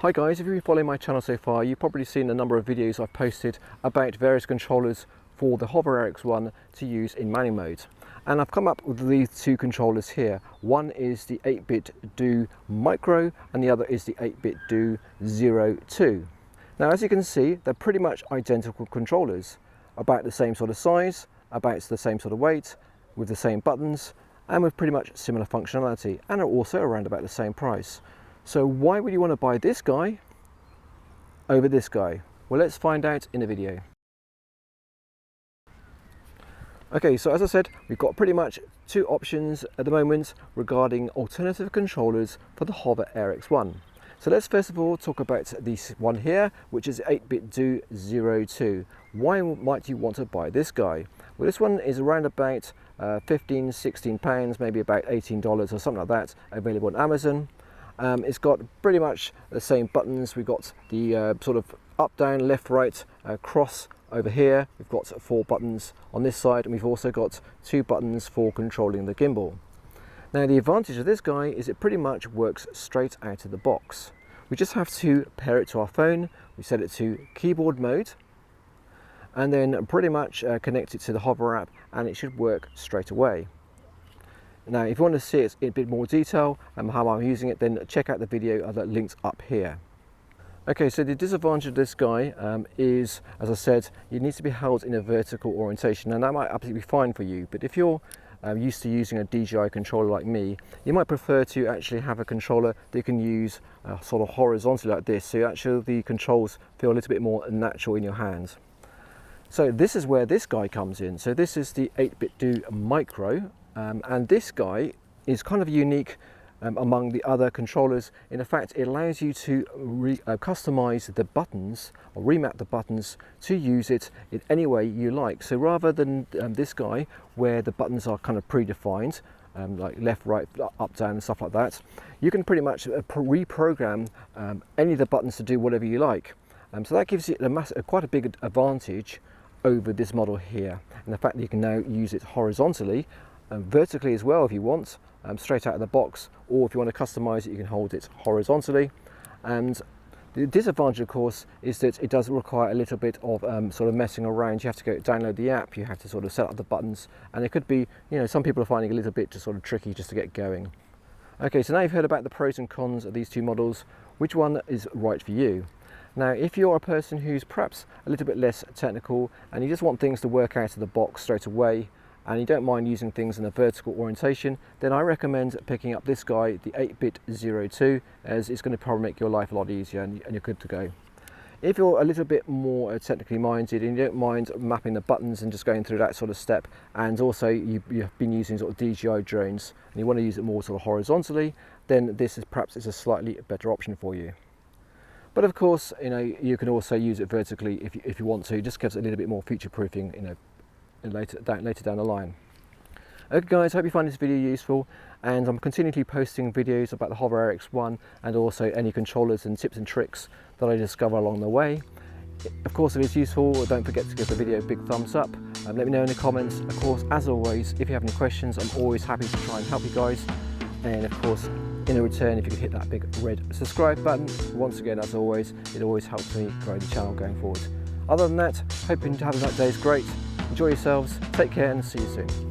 Hi guys, if you've been following my channel so far, you've probably seen a number of videos I've posted about various controllers for the Hover RX1 to use in manual mode. And I've come up with these two controllers here. One is the 8-bit Do Micro and the other is the 8-bit Do 02. Now as you can see, they're pretty much identical controllers, about the same sort of size, about the same sort of weight, with the same buttons and with pretty much similar functionality, and are also around about the same price. So why would you want to buy this guy over this guy? Well, let's find out in the video. Okay, so as I said, we've got pretty much two options at the moment regarding alternative controllers for the Hover RX1. So let's first of all talk about this one here, which is 8-bit Do 02. Why might you want to buy this guy? Well, this one is around about 15, 16 pounds, maybe about $18 or something like that, available on Amazon. It's got pretty much the same buttons. We've got the sort of up, down, left, right, cross over here. We've got 4 buttons on this side, and we've also got 2 buttons for controlling the gimbal. Now the advantage of this guy is it pretty much works straight out of the box. We just have to pair it to our phone. We set it to keyboard mode and then pretty much connect it to the Hover app, and it should work straight away. Now if you want to see it in a bit more detail and how I'm using it, then check out the video that linked up here. Okay, so the disadvantage of this guy is, as I said, it needs to be held in a vertical orientation, and that might absolutely be fine for you, but if you're used to using a DJI controller like me, you might prefer to actually have a controller that you can use sort of horizontally like this, so actually the controls feel a little bit more natural in your hands. So this is where this guy comes in. So this is the 8-bit Do Micro. And this guy is kind of unique among the other controllers. In fact, it allows you to customize the buttons or remap the buttons to use it in any way you like. So rather than this guy where the buttons are kind of predefined, like left, right, up, down and stuff like that, you can pretty much reprogram any of the buttons to do whatever you like. So that gives you quite a big advantage over this model here, and the fact that you can now use it horizontally, vertically as well if you want, straight out of the box, or if you want to customize it, you can hold it horizontally. And the disadvantage, of course, is that it does require a little bit of sort of messing around. You have to go download the app, you have to sort of set up the buttons, and it could be, you know, some people are finding it a little bit just sort of tricky just to get going. Okay, so now you've heard about the pros and cons of these two models. Which one is right for you? Now, if you're a person who's perhaps a little bit less technical and you just want things to work out of the box straight away, and you don't mind using things in a vertical orientation, then I recommend picking up this guy, the 8-bit 02, as it's going to probably make your life a lot easier and you're good to go. If you're a little bit more technically minded and you don't mind mapping the buttons and just going through that sort of step, and also you've been using sort of DJI drones and you want to use it more sort of horizontally, then this is perhaps a slightly better option for you. But of course, you know, you can also use it vertically if you want to. It just gives it a little bit more future proofing, you know, later down the line. Okay guys, hope you find this video useful, and I'm continually posting videos about the Hover RX1 and also any controllers and tips and tricks that I discover along the way. Of course, if it's useful, don't forget to give the video a big thumbs up. Let me know in the comments. Of course, as always, if you have any questions, I'm always happy to try and help you guys. And of course, in return, if you could hit that big red subscribe button. Once again, as always, it always helps me grow the channel going forward. Other than that, hoping to have a nice day is great. Enjoy yourselves, take care, and see you soon.